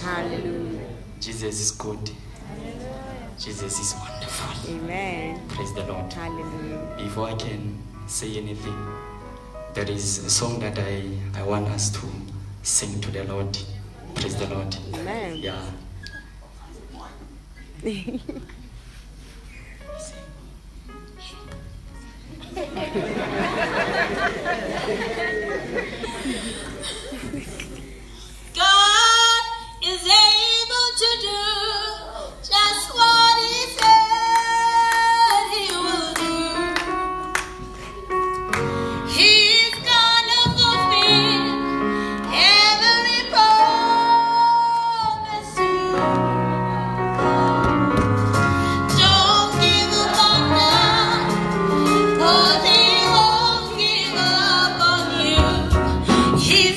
Hallelujah. Jesus is good. Jesus is wonderful. Amen. Praise the Lord. Hallelujah. Before I can say anything, there is a song that I want us to sing to the Lord. Praise the Lord. Amen. Yeah. God is able to do just what He said He will do. He's gonna fulfill every promise to you. Don't give up on God, 'cause He won't give up on you. He's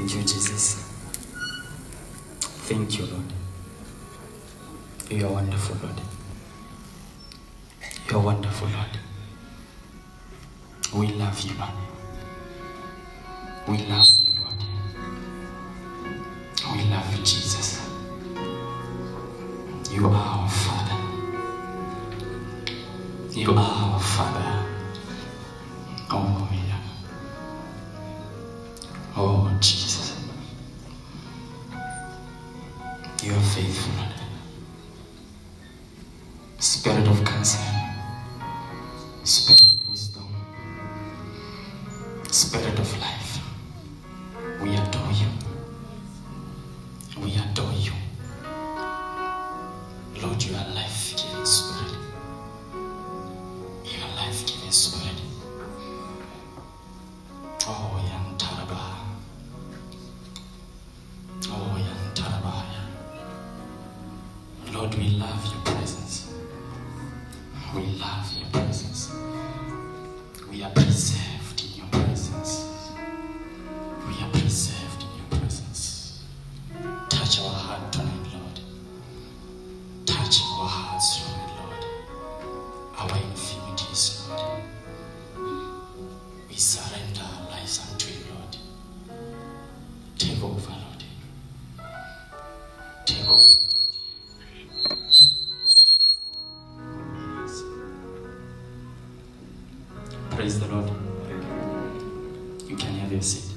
Thank you, Jesus. Thank you, Lord. You are wonderful, Lord. You are wonderful, Lord. We love you, Lord. We love you, Lord. We love you, Jesus. You are our Father. You are our Father. Oh, yeah. Oh, Jesus. You are faithful, Lord. Spirit of counsel, Spirit of wisdom, Spirit of life, we adore you. We adore you. Lord, you are life-giving Spirit. You are life-giving Spirit. Oh, Yan Taraba. Oh, Yan Taraba. Lord, we love your presence. We love your presence. We are preserved in your presence. We are preserved in your presence. Touch our heart tonight, Lord. Touch our hearts tonight, Lord. Our infirmities, Lord. We surrender our lives unto you, Lord. Take over, Lord. Take over. Praise the Lord. You can have your seat.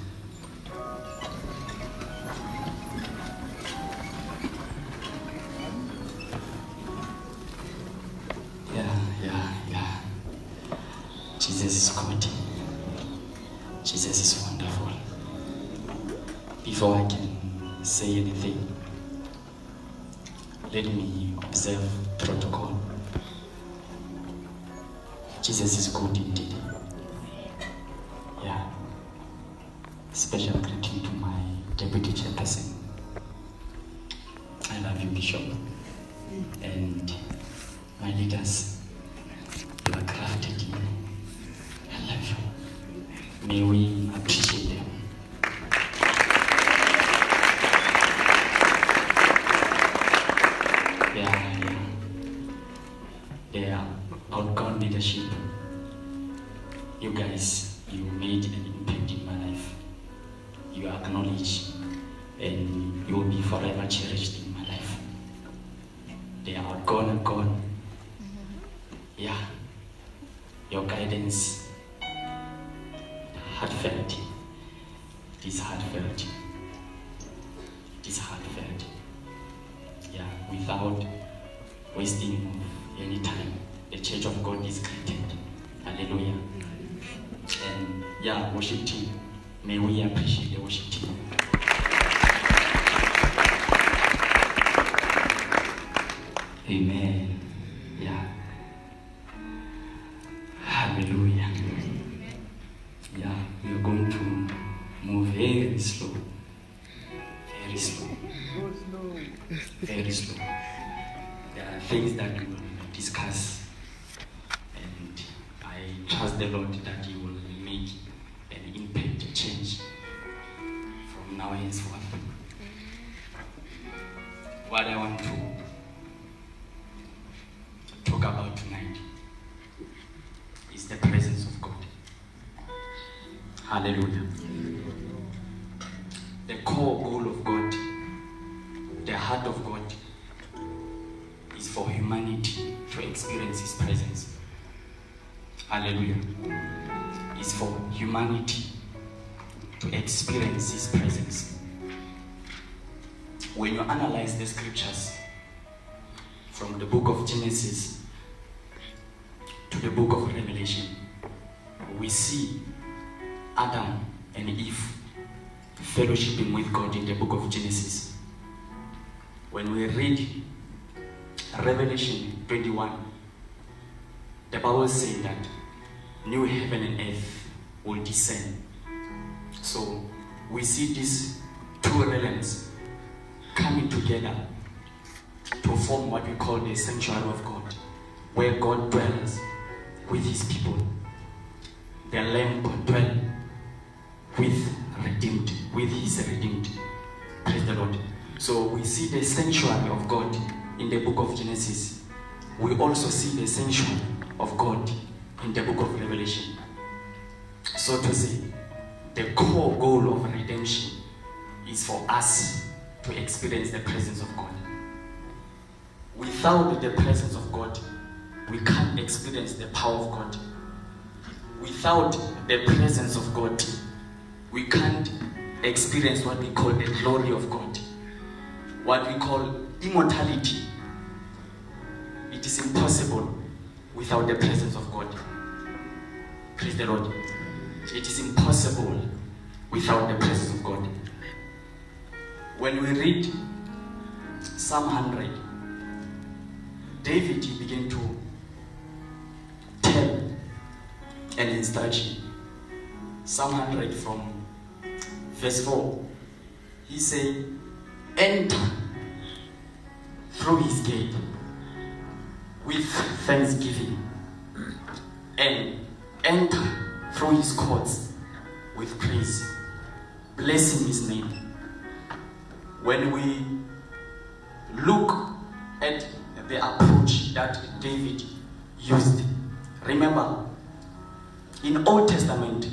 Yeah. Jesus is good. Jesus is wonderful. Before I can say anything, let me observe protocol. Jesus is good indeed. Yeah. Special greeting to my deputy chairperson. I love you, Bishop. And my leaders, you are crafted in. I love you. May we appreciate them. They are outgone leadership. You guys, you made an impact in my life. You are acknowledged and you will be forever cherished in my life. They are outgone and gone. Yeah. Your guidance, heartfelt. It is heartfelt. It is heartfelt. Yeah, without wasting any time, the Church of God is created. Hallelujah. And yeah, worship team, may we appreciate the worship team. Amen. Yeah. Hallelujah. Yeah, we are going to move very slow. Very slow. Very slow. There are things that we will discuss, and I trust the Lord that He will make an impact, a change from now henceforth. What I want to talk about tonight is the presence of God. Hallelujah. The core goal of God, the heart of God, is for humanity to experience His presence. Hallelujah. It's for humanity to experience His presence. When you analyze the scriptures from the book of Genesis to the book of Revelation, we see Adam and Eve fellowshipping with God in the book of Genesis. When we read Revelation 21, the Bible says that new heaven and earth will descend. So we see these two realms coming together to form what we call the sanctuary of God, where God dwells with His people. The Lamb dwells with His redeemed So we see the sanctuary of God in the book of Genesis. We also see the sanctuary of God in the book of Revelation. So to say, the core goal of redemption is for us to experience the presence of God. Without the presence of God, we can't experience the power of God. Without the presence of God, we can't experience what we call the glory of God, what we call immortality. It is impossible without the presence of God. Praise the Lord. It is impossible without the presence of God. When we read Psalm 100, David began to tell an instruction. Psalm 100 from verse 4. He said, enter through his gate with thanksgiving and enter through his courts with praise, blessing his name. When we look at the approach that David used, remember, in Old Testament,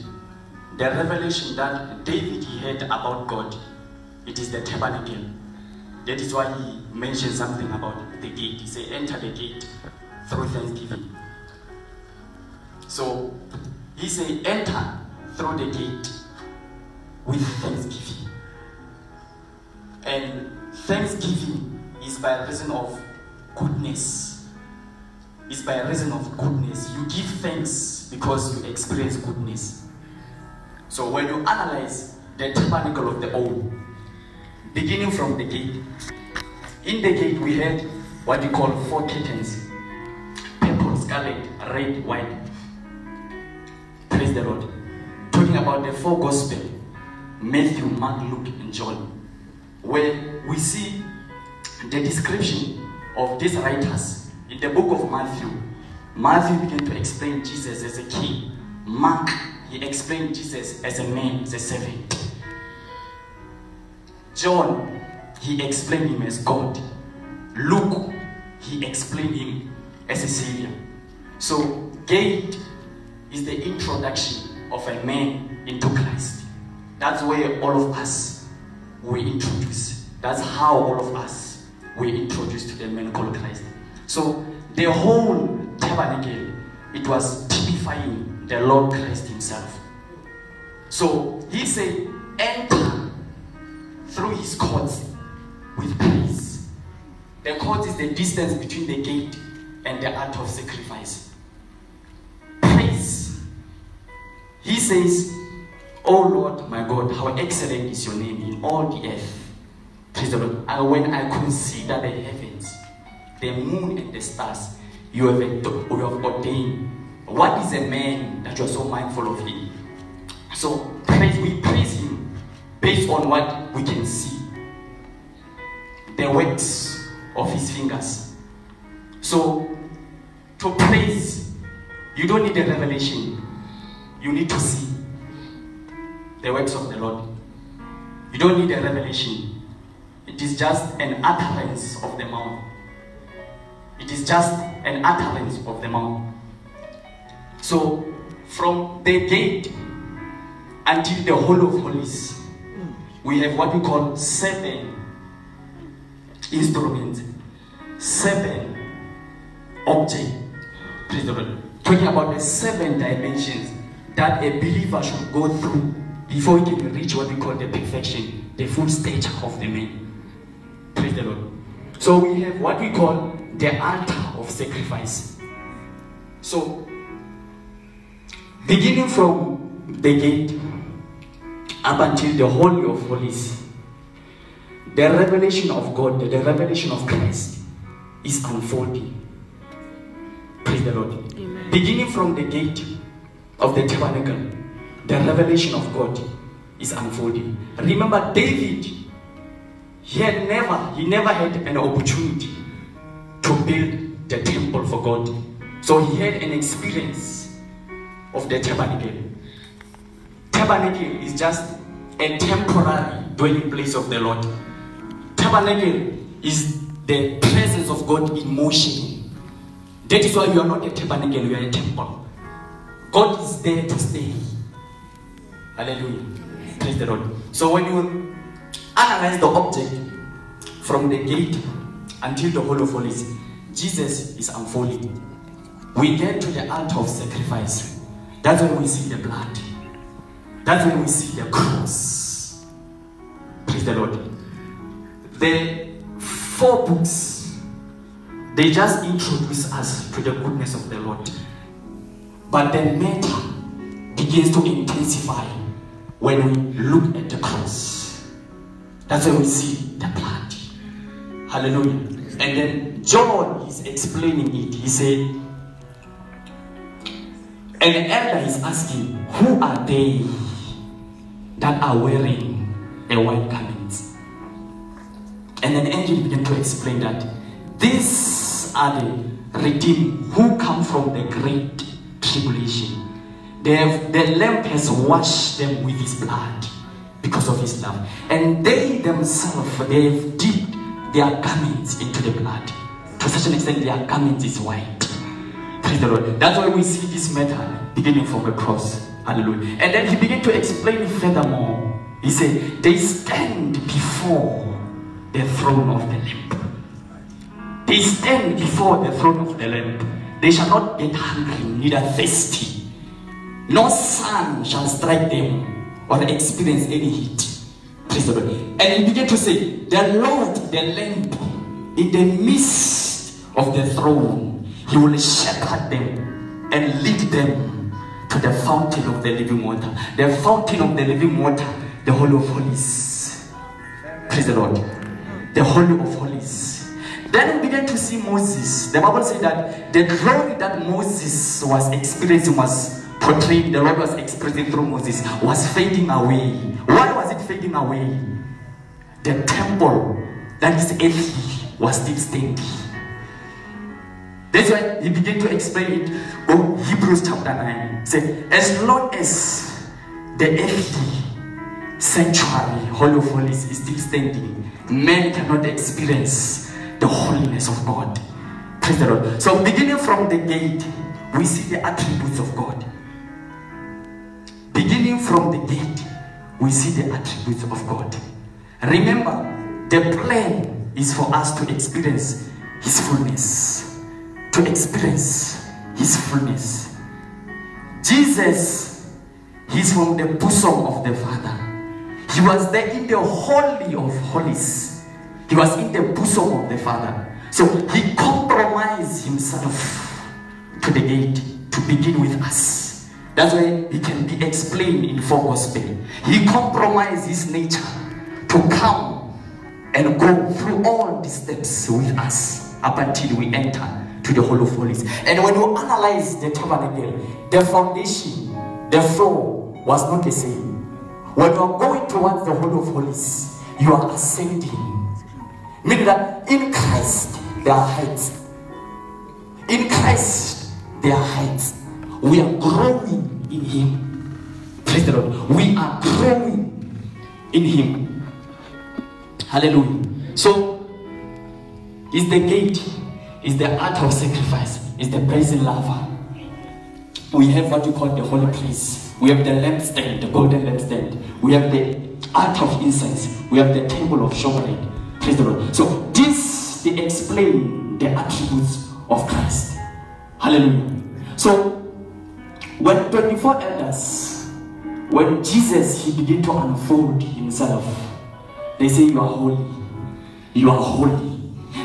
the revelation that David had about God, it is the tabernacle. That is why he mentioned something about the gate. He said, enter the gate through thanksgiving. So he said, enter through the gate with thanksgiving. And thanksgiving is by reason of goodness. It's by reason of goodness. You give thanks because you experience goodness. So when you analyze the tabernacle of the old, beginning from the gate, in the gate we had what we call 4 curtains: purple, scarlet, red, white. Praise the Lord. Talking about the 4 gospels, Matthew, Mark, Luke, and John, where we see the description of these writers. In the book of Matthew, Matthew began to explain Jesus as a king. Mark, he explained Jesus as a man, as a servant. John, he explained him as God. Luke, he explained him as a savior. So, gate is the introduction of a man into Christ. That's where all of us were introduced. That's how all of us were introduced to the man called Christ. So, the whole tabernacle, it was typifying the Lord Christ himself. So, he said, enter through his courts with praise. The court is the distance between the gate and the altar of sacrifice. Praise. He says, oh Lord my God, how excellent is your name in all the earth. Praise the Lord. And when I consider the heavens, the moon and the stars, you have ordained. What is a man that you are so mindful of him? So we praise him based on what we can see, the works of his fingers. So to praise, you don't need a revelation. You need to see the works of the Lord. You don't need a revelation. It is just an utterance of the mouth. It is just an utterance of the mouth. So from the gate until the Holy of Holies, we have what we call 7 instruments, 7 objects. Praise the Lord. Talking about the 7 dimensions that a believer should go through before he can reach what we call the perfection, the full stage of the man. Praise the Lord. So we have what we call the altar of sacrifice. So beginning from the gate up until the Holy of Holies, the revelation of God, the revelation of Christ is unfolding. Praise the Lord. Amen. Beginning from the gate of the tabernacle, the revelation of God is unfolding. Remember, David, he never had an opportunity to build the temple for God. So he had an experience of the tabernacle. Tabernacle is just a temporary dwelling place of the Lord. tabernacle is the presence of God in motion. That is why you are not a tabernacle, you are a temple. God is there to stay. Hallelujah. Praise the Lord. So when you analyze the object from the gate until the Holy of Holies, Jesus is unfolding. We get to the altar of sacrifice. That's when we see the blood. That's when we see the cross. Praise the Lord. The 4 books, they just introduce us to the goodness of the Lord. But the matter begins to intensify when we look at the cross. That's when we see the blood. Hallelujah. And then John is explaining it. He said, and the elder is asking, who are they that are wearing a white garment? And then the angel began to explain that these are the redeemed who come from the great tribulation. The Lamb has washed them with his blood because of his love. And they themselves, they have dipped their garments into the blood. To such an extent, their garments is white. Praise the Lord. That's why we see this matter beginning from the cross. Hallelujah. And then he began to explain furthermore. He said, they stand before the throne of the Lamb. They stand before the throne of the Lamb. They shall not get hungry, neither thirsty. No sun shall strike them or experience any heat. Praise the Lord. And he began to say, the Lord, the Lamb, in the midst of the throne, he will shepherd them and lead them to the fountain of the living water. The fountain of the living water, the Holy of Holies. Praise the Lord. The Holy of Holies. Then we began to see Moses. The Bible said that the glory that Moses was experiencing, was portraying, the Lord was expressing through Moses, was fading away. Why was it fading away? The temple that is earthly was still standing. That's why he began to explain it. Oh, Hebrews chapter 9 said, as long as the earthly sanctuary, Holy of Holies, is still standing, men cannot experience the holiness of God. Praise the Lord. So beginning from the gate, we see the attributes of God. Beginning from the gate, we see the attributes of God. Remember, the plan is for us to experience his fullness. To experience his fullness. Jesus, he's from the bosom of the Father. He was there in the Holy of Holies. He was in the bosom of the Father. So he compromised himself to the gate to begin with us. That's why he can be explained in 4 Gospels. He compromised his nature to come and go through all the steps with us up until we enter to the Holy of Holies. And when you analyze the tabernacle, the foundation, the floor was not the same. When you are going towards the Holy of Holies, you are ascending. Meaning that in Christ there are heights. In Christ there are heights. We are growing in him. Praise the Lord. We are growing in him. Hallelujah. So is the gate, is the altar of sacrifice, is the brazen laver. We have what we call the holy place. We have the lampstand, the golden lampstand. We have the altar of incense. We have the table of showbread. Praise the Lord. So this, they explain the attributes of Christ. Hallelujah. So when 24 elders, when Jesus, he began to unfold himself, they say, you are holy. You are holy.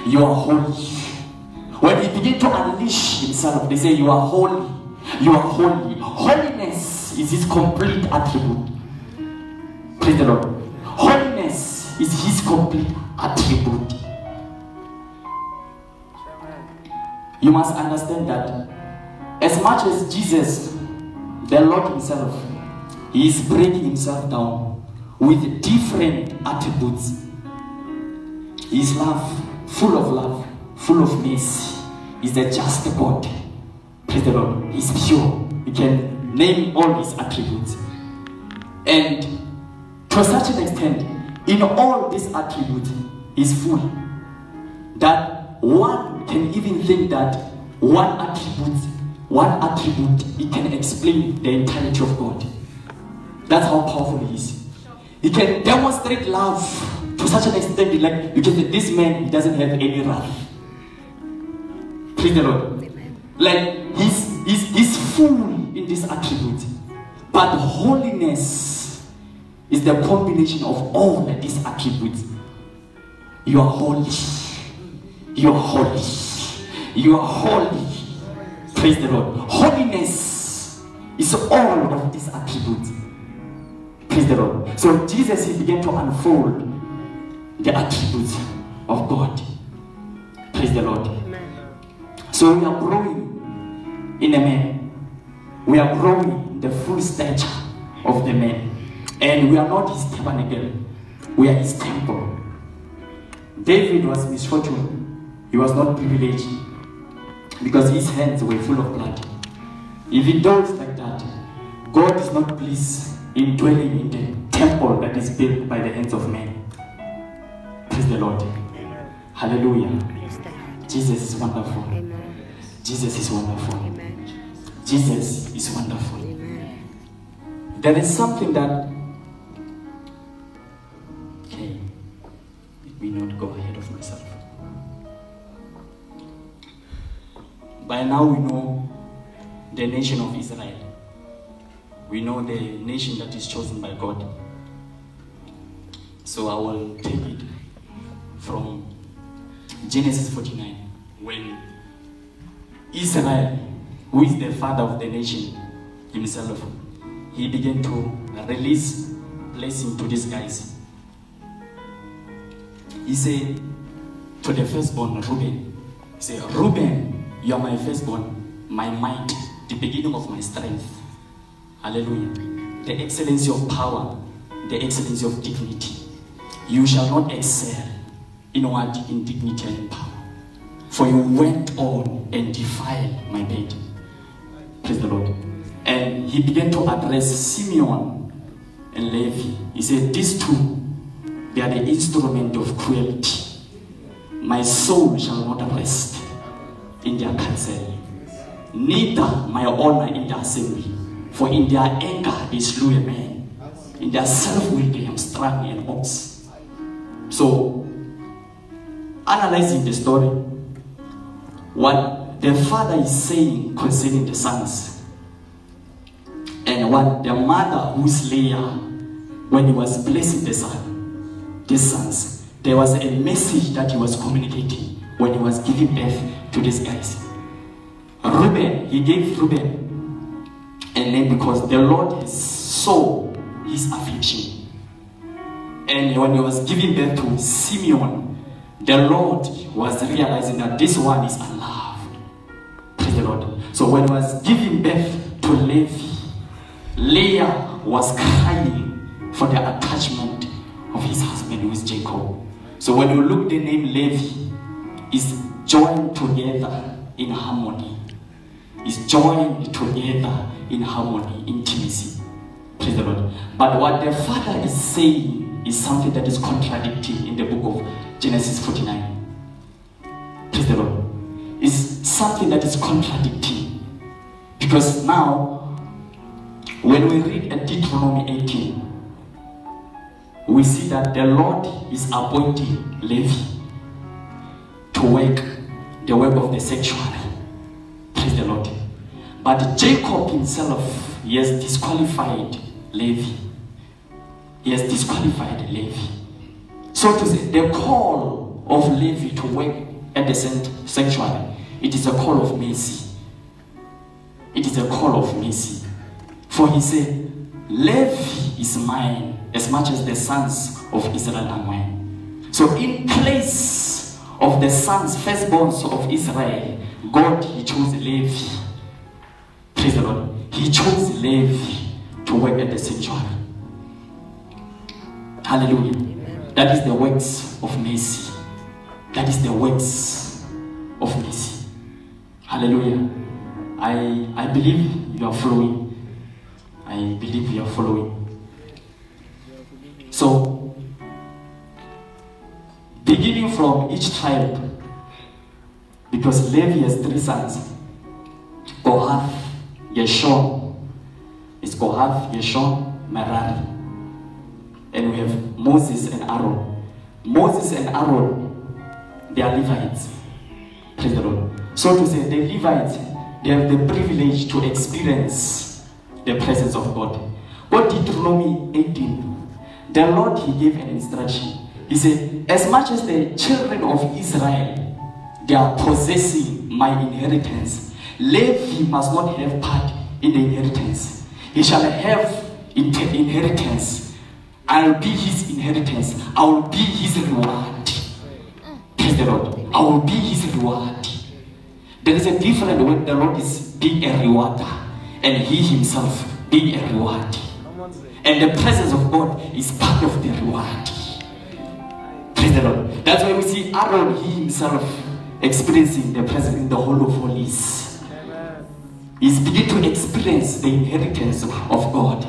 You are holy. When he began to unleash himself, they say, you are holy. You are holy. Holiness is his complete attribute. Praise the Lord. Holiness is his complete attribute. You must understand that as much as Jesus, the Lord himself, he is breaking himself down with different attributes. He is love, full of mercy. He is the just God. Praise the Lord. He is pure. You can name all his attributes. And to such an extent, in all these attributes, is full. That one can even think that one attribute, it can explain the entirety of God. That's how powerful he is. He can demonstrate love to such an extent, like you can say, this man, he doesn't have any wrath. Praise the Lord. Like he's full in this attribute. But holiness is the combination of all these attributes. You are holy. You are holy. You are holy. Praise the Lord. Holiness is all of these attributes. Praise the Lord. So Jesus, he began to unfold the attributes of God. Praise the Lord. So we are growing in a man. We are growing in the full stature of the man. And we are not his tabernacle. We are his temple. David was misfortune. He was not privileged because his hands were full of blood. If he does like that, God is not pleased in dwelling in the temple that is built by the hands of men. Praise the Lord. Hallelujah. Jesus is wonderful. Jesus is wonderful. Jesus is wonderful. There is something that, okay, let me not go ahead of myself. By now we know the nation of Israel. We know the nation that is chosen by God. So I will take it from Genesis 49, when Israel, who is the father of the nation himself, he began to release blessing to these guys. He said to the firstborn, Reuben, he said, Reuben, you are my firstborn, my might, the beginning of my strength. Hallelujah. The excellency of power, the excellency of dignity. You shall not excel in what? In dignity and power. For you went on and defiled my bed. Praise the Lord. And he began to address Simeon and Levi. He said, these two, they are the instrument of cruelty. My soul shall not rest in their counsel, neither my honor in the assembly. For in their anger they slew a man. In their self-will they hamstrung an ox. So, analyzing the story, what the father is saying concerning the sons, and what the mother who's Leah, when he was blessing these sons, there was a message that he was communicating when he was giving birth to these guys. Reuben, he gave Reuben a name because the Lord saw his affliction. And when he was giving birth to Simeon, the Lord was realizing that this one is unloved. Praise the Lord. So when he was giving birth to Levi, Leah was crying for the attachment of his husband, who is Jacob. So when you look, the name Levi is joined together in harmony. Is joined together in harmony, intimacy. Praise the Lord. But what the father is saying is something that is contradicting in the book of Genesis 49. Praise the Lord. It's something that is contradicting. Because now, when we read at Deuteronomy 18, we see that the Lord is appointing Levi to work the work of the sanctuary. Praise the Lord. But Jacob himself, he has disqualified Levi. He has disqualified Levi. So to say, the call of Levi to work at the sanctuary, it is a call of mercy. It is a call of mercy. For he said, Levi is mine as much as the sons of Israel are mine. So in place of the sons, firstborns of Israel, God, he chose Levi. Praise the Lord. He chose Levi to work at the sanctuary. Hallelujah. That is the works of mercy. That is the works of mercy. Hallelujah. I believe you are following. I believe you are following. So, begin reading from each tribe, because Levi has 3 sons, Kohath, Gershon. It's Kohath, Gershon, Merari. And we have Moses and Aaron. Moses and Aaron, they are Levites. Praise the Lord. So to say, the Levites, they have the privilege to experience the presence of God. What Deuteronomy 18, the Lord, he gave an instruction. He said, as much as the children of Israel, they are possessing my inheritance, Levi must not have part in the inheritance. He shall have inheritance. I'll be his inheritance. I will be his reward. Praise the Lord. I will be his reward. There is a difference when the Lord is being a rewarder and he himself being a reward. And the presence of God is part of the reward. Praise the Lord. That's why we see Aaron, he himself experiencing the presence in the Holy of Holies. He's beginning to experience the inheritance of God.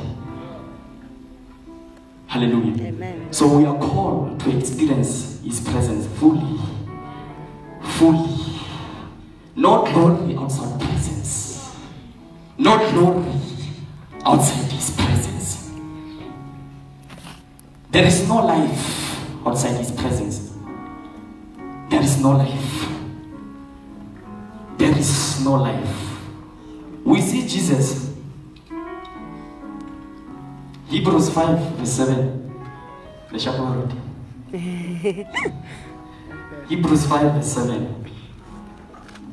Hallelujah. Amen. So we are called to experience his presence fully. Fully. Not glory outside presence. Not glory outside his presence. There is no life outside his presence. There is no life. There is no life. We see Jesus. Hebrews 5 verse 7. The shepherd. Hebrews 5 verse 7.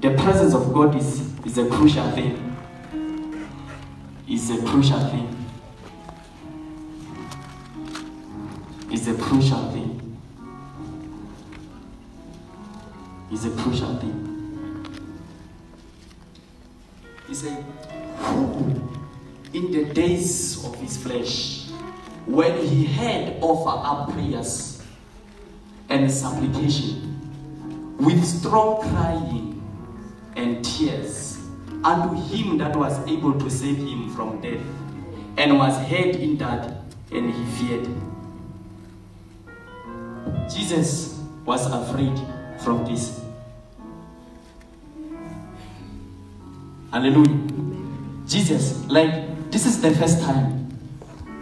The presence of God is a crucial thing. Is a crucial thing. Is a crucial thing. Is a crucial thing. He said, who in the days of his flesh, when he had offered up prayers and supplication with strong crying and tears unto him that was able to save him from death, and was hid in that, and he feared. Jesus was afraid from this. Hallelujah. Jesus, like, this is the first time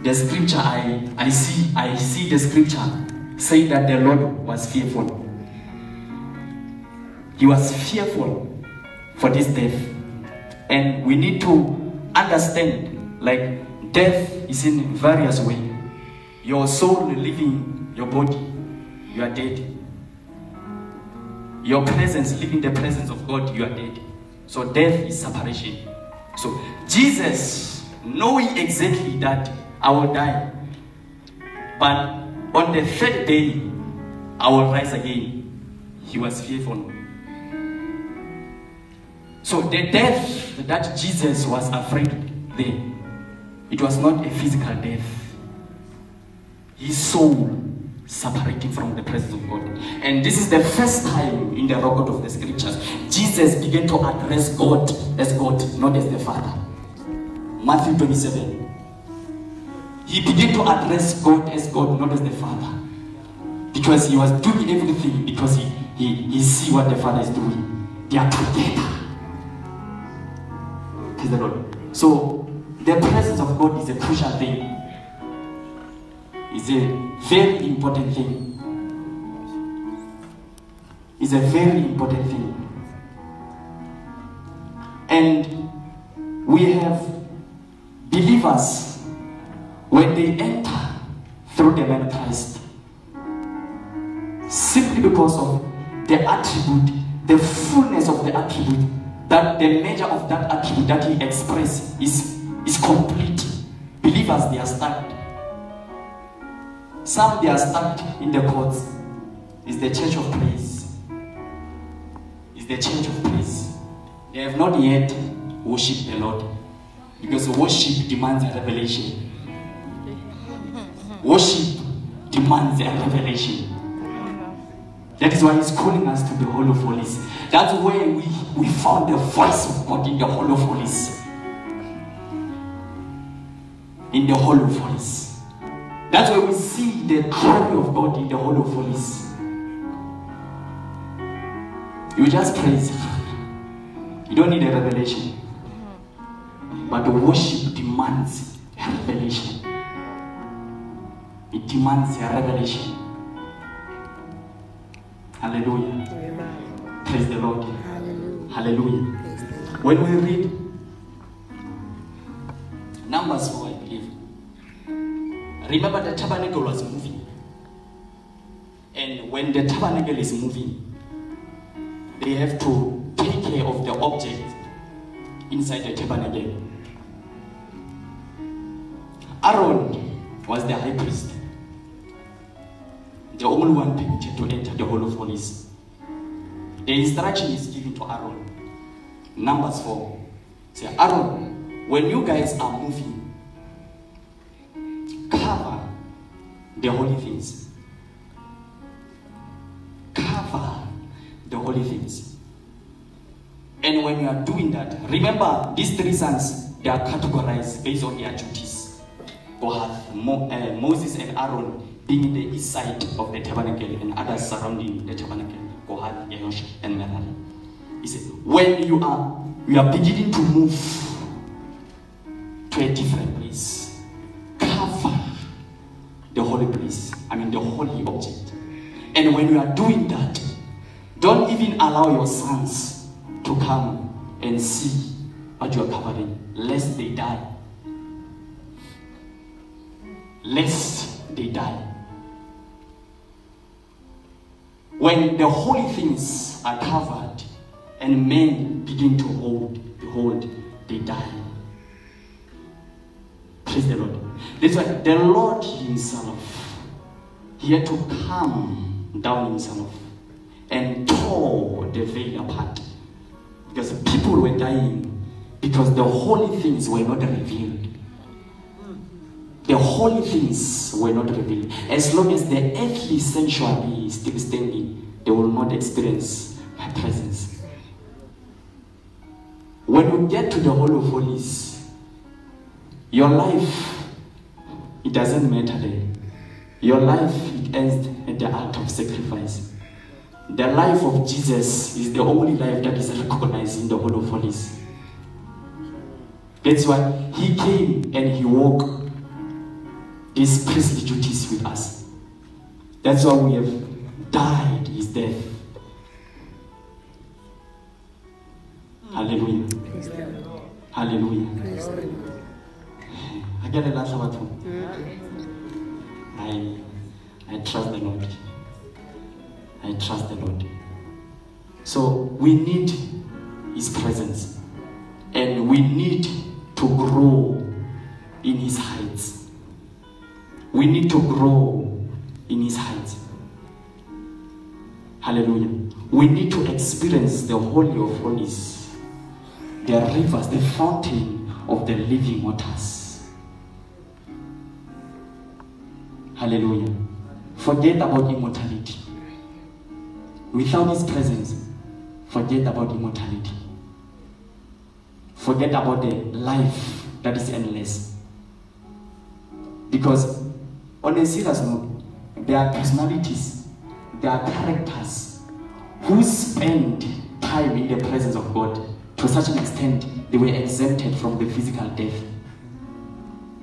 the scripture I see the scripture say that the Lord was fearful. He was fearful for this death. And we need to understand, like, death is in various ways. Your soul leaving your body, you are dead. Your presence, leaving the presence of God, you are dead. So death is separation. So Jesus, knowing exactly that I will die, but on the 3rd day I will rise again, he was fearful. So the death that Jesus was afraid then, it was not a physical death. His soul separating from the presence of God. And this is the first time in the record of the scriptures Jesus began to address God as God, not as the Father. Matthew 27. He began to address God as God, not as the Father. Because he was doing everything because he see what the Father is doing. They are together. Praise the Lord. So the presence of God is a crucial thing. It's a very important thing. It's a very important thing. And we have believers, when they enter through the man Christ, simply because of the attribute, the fullness of the attribute, that the measure of that attribute that he expressed is complete. Believers, they are stuck. Some, they are stuck in the courts. It's the church of praise. It's the church of praise. They have not yet worshipped the Lord. Because worship demands a revelation. Worship demands a revelation. That is why he's calling us to the Holy of Holies. That's where we found the voice of God in the Holy of Holies. In the Holy of Holies. That's where we see the glory of God in the Holy of Holies. You just praise. You don't need a revelation. But the worship demands a revelation. It demands a revelation. Hallelujah. Amen. Praise the Lord. Hallelujah. Hallelujah. Praise the Lord. When we read Numbers 4, I believe. Remember the tabernacle was moving. And when the tabernacle is moving, they have to take care of the object inside the tabernacle. Aaron was the high priest, the only one permitted to enter the Holy of Holies. The instruction is given to Aaron. Numbers 4. Say, Aaron, when you guys are moving, cover the holy things. Cover the holy things. And when you are doing that, remember these three sons, they are categorized based on their duties. We have Moses and Aaron being in the east side of the tabernacle and others surrounding the tabernacle. Kohath, Enosh, and Merari. He said, when you are beginning to move to a different place, cover the holy place. The holy object. And when you are doing that, don't even allow your sons to come and see what you are covering, lest they die. Lest they die. When the holy things are covered and men begin to behold, they die. Praise the Lord. That's why the Lord himself, he had to come down himself and tore the veil apart. Because people were dying because the holy things were not revealed. The holy things were not revealed. As long as the earthly sanctuary is still standing, they will not experience my presence. When you get to the Holy of Holies, your life, it doesn't matter there. Your life, it ends at the act of sacrifice. The life of Jesus is the only life that is recognized in the Holy of Holies. That's why he came and he walked these priestly duties with us. That's why we have died his death. Hallelujah. Hallelujah. I get a last one. I trust the Lord. I trust the Lord. So we need his presence. And we need to grow in his heights. We need to grow in his heights. Hallelujah. We need to experience the Holy of Holies, the rivers, the fountain of the living waters. Hallelujah. Forget about immortality. Without his presence, forget about immortality. Forget about the life that is endless. Because on a serious note, there are personalities, there are characters who spend time in the presence of God to such an extent they were exempted from the physical death.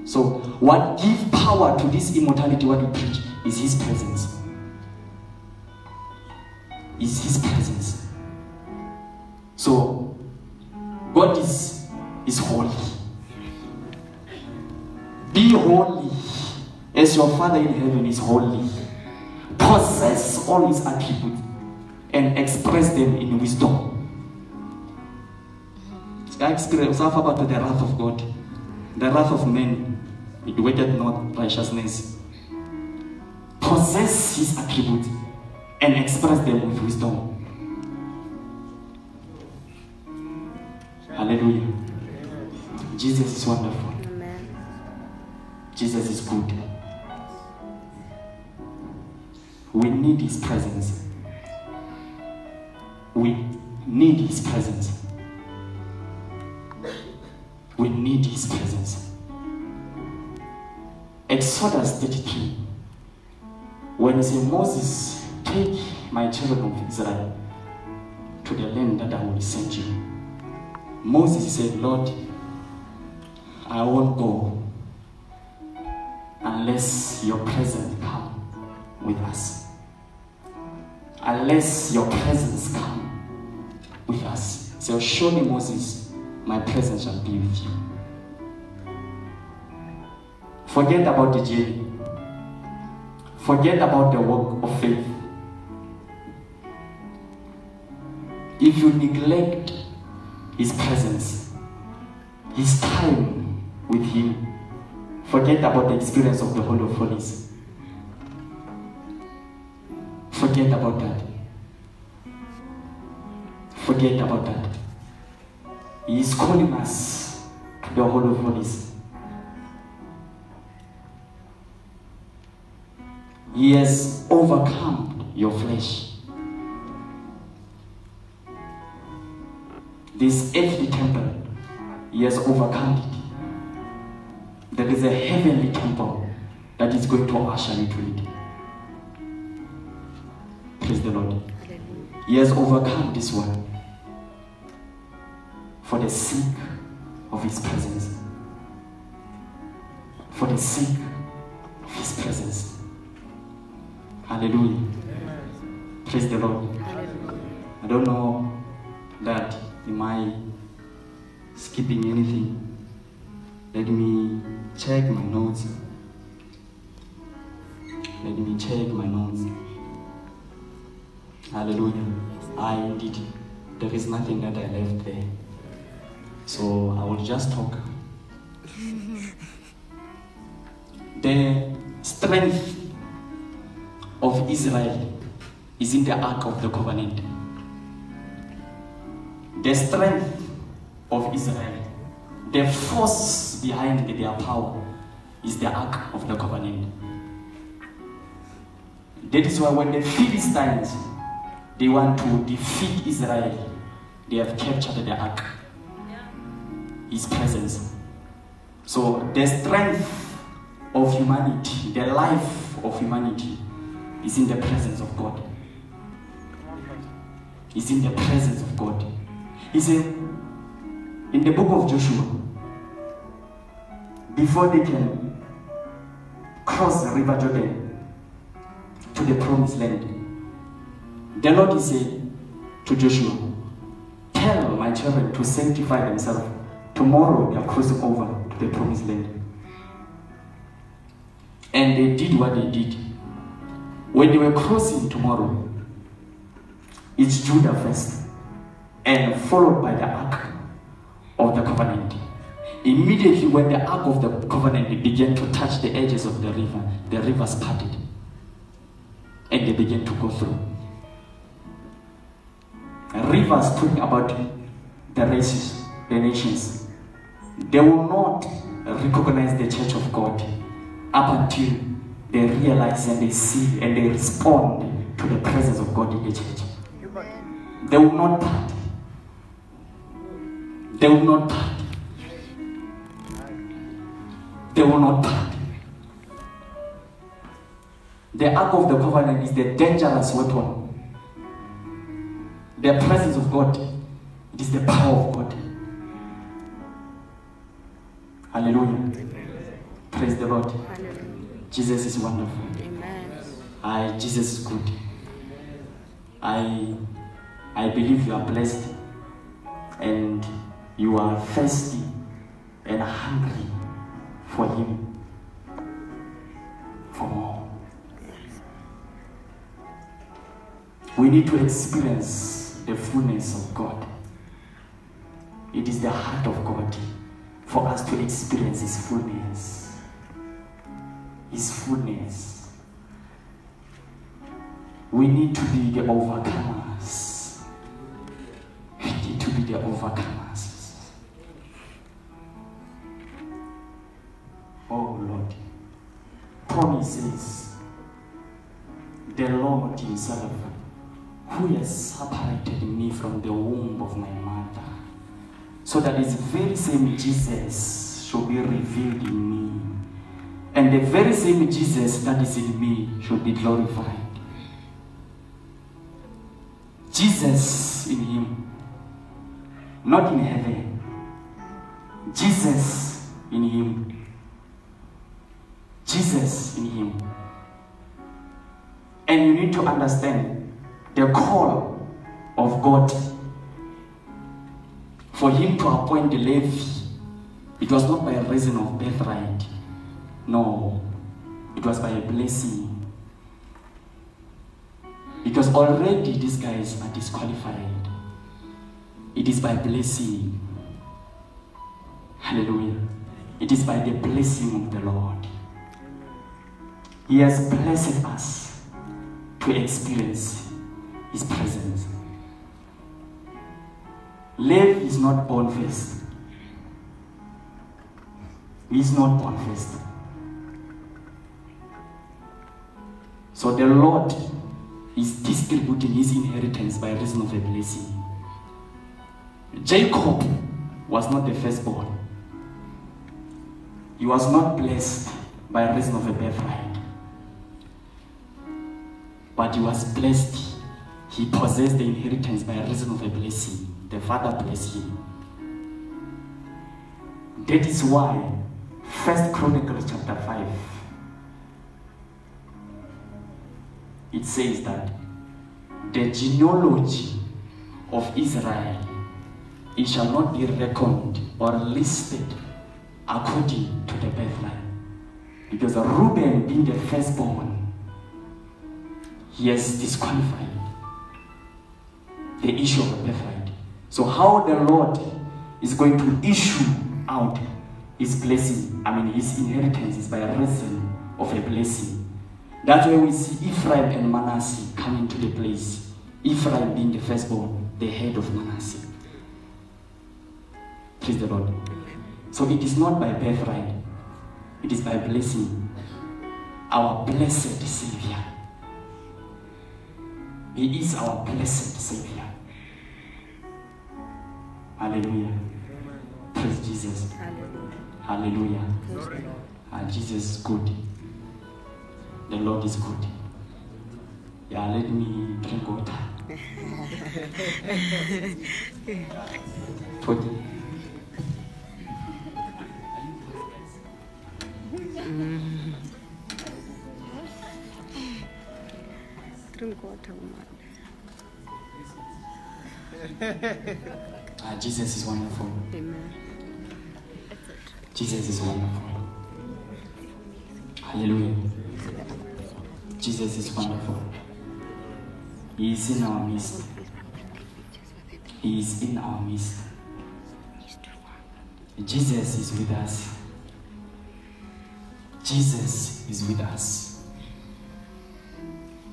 So what gives power to this immortality, what we preach, is his presence. Is his presence. So God is holy. Be holy as your Father in heaven is holy. Possess all his attributes and express them in wisdom. I experience about the wrath of God. The wrath of men, it waiteth not righteousness. Possess his attributes and express them with wisdom. Hallelujah. Jesus is wonderful. Jesus is good. We need his presence. We need his presence. We need his presence. Exodus 33. When he said, Moses, take my children of Israel to the land that I will send you. Moses said, Lord, I won't go unless your presence come with us. Unless your presence come with us. So surely, Moses, my presence shall be with you. Forget about the journey. Forget about the work of faith. If you neglect his presence, his time with him, forget about the experience of the Holy of Holies. Forget about that. Forget about that. He is calling us to the Holy of Holies. He has overcome your flesh. This earthly temple, he has overcome it. There is a heavenly temple that is going to usher you to it. Praise the Lord. He has overcome this one for the sake of his presence. For the sake of his presence. Hallelujah. Praise the Lord. I don't know that, am I skipping anything? Let me check my notes. Let me check my notes. Hallelujah. Indeed, there is nothing that I left there. So I will just talk. The strength of Israel is in the Ark of the Covenant. The strength of Israel, the force behind their power is the Ark of the Covenant. That is why when the Philistines, they want to defeat Israel, they have captured the Ark, his presence. So the strength of humanity, the life of humanity is in the presence of God. It's in the presence of God. He said in the book of Joshua, before they can cross the river Jordan to the promised land, the Lord is saying to Joshua, tell my children to sanctify themselves. Tomorrow they are crossing over to the promised land. And they did what they did. When they were crossing tomorrow, it's Judah first, and followed by the Ark of the Covenant. Immediately when the Ark of the Covenant began to touch the edges of the rivers parted. And they began to go through. Rivers talking about the races, the nations. They will not recognize the church of God up until they realize and they see and they respond to the presence of God in the church. They will not part. They will not part. They will not part. The Ark of the Covenant is the dangerous weapon. The presence of God, it is the power of God. Hallelujah. Praise the Lord. Hallelujah. Jesus is wonderful. Amen. Jesus is good. I believe you are blessed and you are thirsty and hungry for Him, for more. We need to experience the fullness of God. It is the heart of God for us to experience His fullness. His fullness. We need to be the overcomers. We need to be the overcomers. Oh Lord. Promises the Lord Himself, who has separated me from the womb of my mother, so that His very same Jesus shall be revealed in me, and the very same Jesus that is in me shall be glorified. Jesus Jesus in him. Not in heaven. Jesus in him. Jesus in him. And you need to understand the call of God for him to appoint the Levi. It was not by reason of birthright. No. It was by a blessing. Because already these guys are disqualified. It is by blessing. Hallelujah. It is by the blessing of the Lord. He has blessed us to experience his presence. Levi is not born first. He is not born first. So the Lord is distributing his inheritance by reason of a blessing. Jacob was not the firstborn. He was not blessed by reason of a birthright. But he was blessed. He possessed the inheritance by reason of a blessing. The Father blessed him. That is why 1 Chronicles chapter 5, it says that the genealogy of Israel, it shall not be reckoned or listed according to the birthright. Because Reuben, being the firstborn, he has disqualified the issue of the birthright. So how the Lord is going to issue out his blessing, his inheritance, is by reason of a blessing. That's why we see Ephraim and Manasseh coming to the place. Ephraim being the firstborn, the head of Manasseh. Praise the Lord. So it is not by birthright, it is by blessing. Our blessed Savior. He is our blessed Savior. Hallelujah. Praise Jesus. Hallelujah. Jesus is good. The Lord is good. Yeah, let me drink water. Drink water, man. Jesus is wonderful. Amen. Jesus is wonderful. Hallelujah. Jesus is wonderful. He is in our midst. He is in our midst. Jesus is with us. Jesus is with us.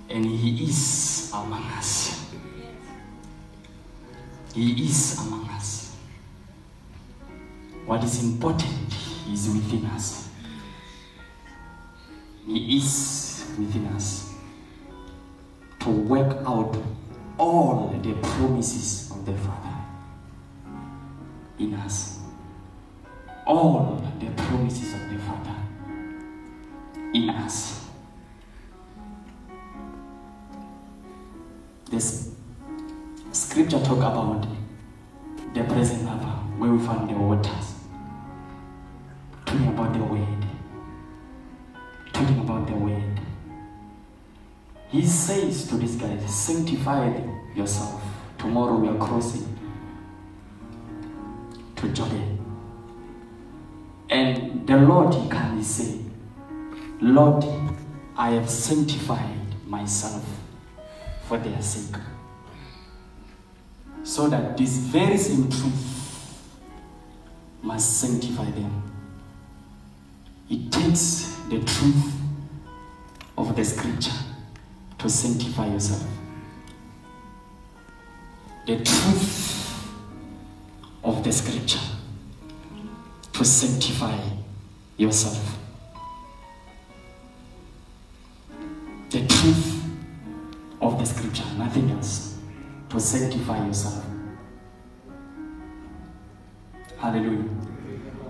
And he is among us. He is among us. What is important is within us. He is within us to work out all the promises of the Father in us. All the promises of the Father in us. This scripture talk about the present River where we found the waters. Talking about the word. Talking about the word. He says to these guys, sanctify yourself. Tomorrow we are crossing to Jordan. And the Lord, he can say, Lord, I have sanctified myself for their sake. So that this very same truth must sanctify them. It takes the truth of the scripture to sanctify yourself. The truth of the scripture to sanctify yourself. The truth of the scripture, nothing else, to sanctify yourself. Hallelujah.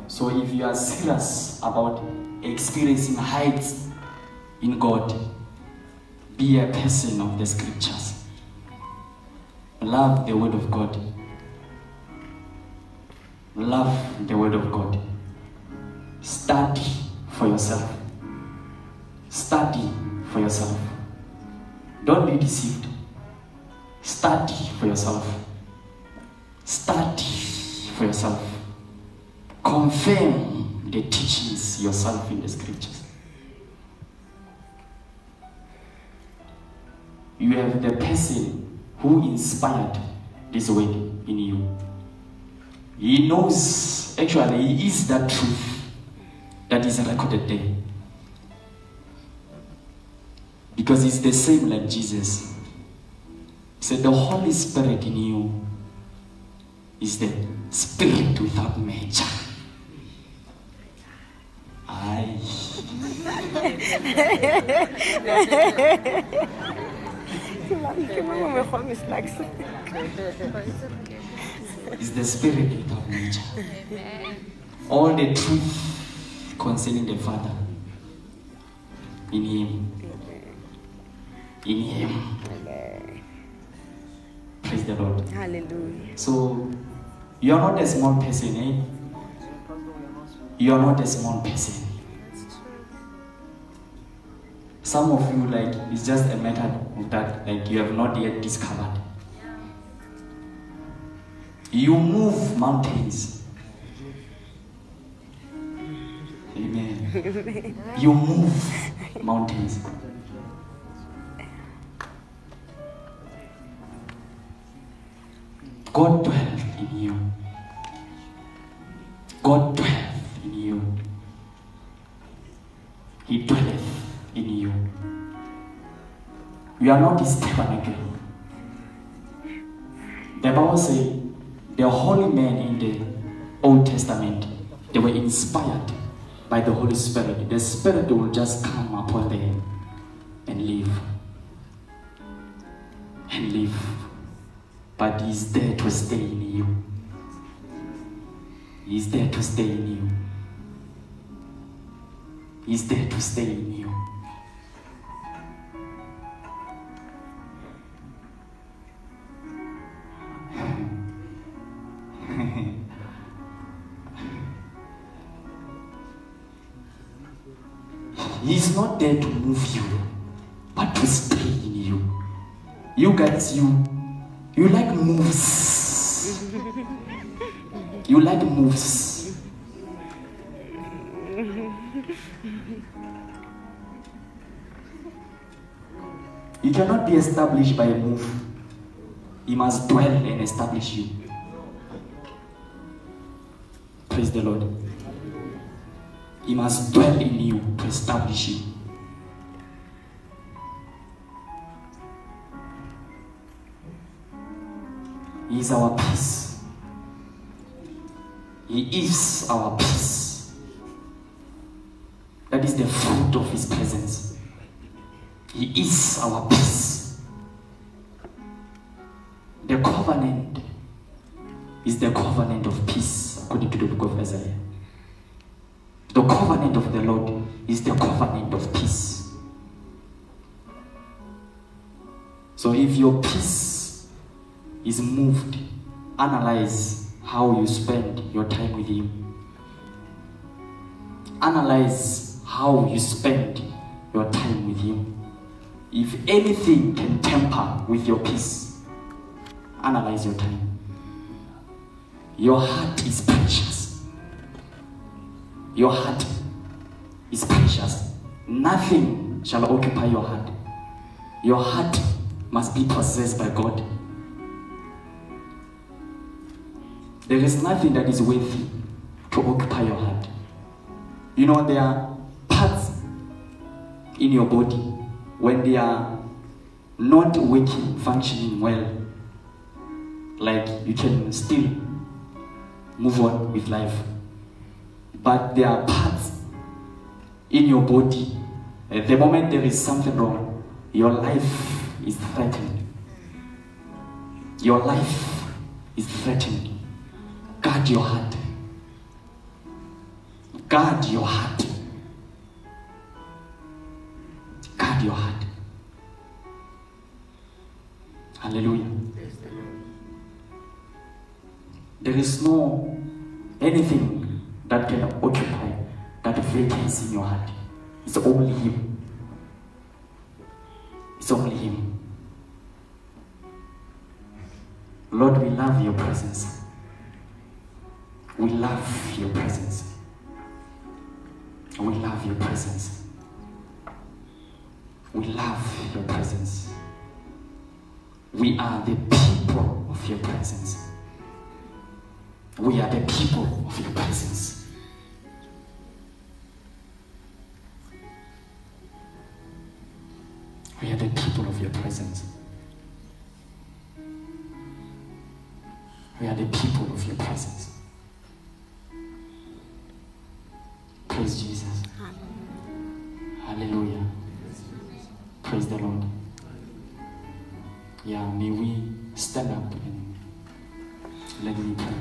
So if you are serious about experiencing heights in God, be a person of the scriptures. Love the word of God. Love the word of God. Study for yourself. Study for yourself. Don't be deceived. Study for yourself. Study for yourself. Confirm the teachings yourself in the scriptures. You have the person who inspired this word in you. He knows, actually, he is that truth that is recorded there. Because it's the same like Jesus. He said the Holy Spirit in you is the spirit without measure. Aye. It's the spirit without measure. All the truth concerning the Father in Him. In Him. Praise the Lord. Hallelujah. So, you are not a small person, eh? You are not a small person. Some of you, like, it's just a method that, like, you have not yet discovered. You move mountains. Amen. You move mountains. God dwells in you. God dwells in you. He dwelleth in you. You are not His tabernacle. The Bible says the holy men in the Old Testament, they were inspired by the Holy Spirit. The Spirit will just come upon them and live. And live. But He is there to stay in you. He is there to stay in you. He is there to stay in you. He is not there to move you, but to stay in you. You guys, you like moves. You like moves. You cannot be established by a move. He must dwell and establish you. Praise the Lord. He must dwell in you to establish you. He is our peace. He is our peace. That is the fruit of His presence. He is our peace. The covenant is the covenant of peace, according to the book of Isaiah. The covenant of the Lord is the covenant of peace. So if your peace is moved, analyze how you spend your time with Him. Analyze how you spend your time with Him. If anything can tamper with your peace, analyze your time. Your heart is precious. Your heart is precious. Nothing shall occupy your heart. Your heart must be possessed by God. There is nothing that is worthy to occupy your heart. You know, there are parts in your body when they are not working, functioning well, like you can still move on with life. But there are parts in your body, at the moment there is something wrong, your life is threatened. Your life is threatened. Guard your heart. Guard your heart. Guard your heart. Hallelujah. There is no anything that can occupy that vacancy in your heart. It's only Him. It's only Him. Lord, we love your presence. We love your presence. We love your presence. We love your presence. We are the people of your presence. We are the people of your presence. We are the people of your presence. We are the people of your presence. Praise Jesus. Hallelujah. Praise the Lord. Yeah, may we stand up and let me pray.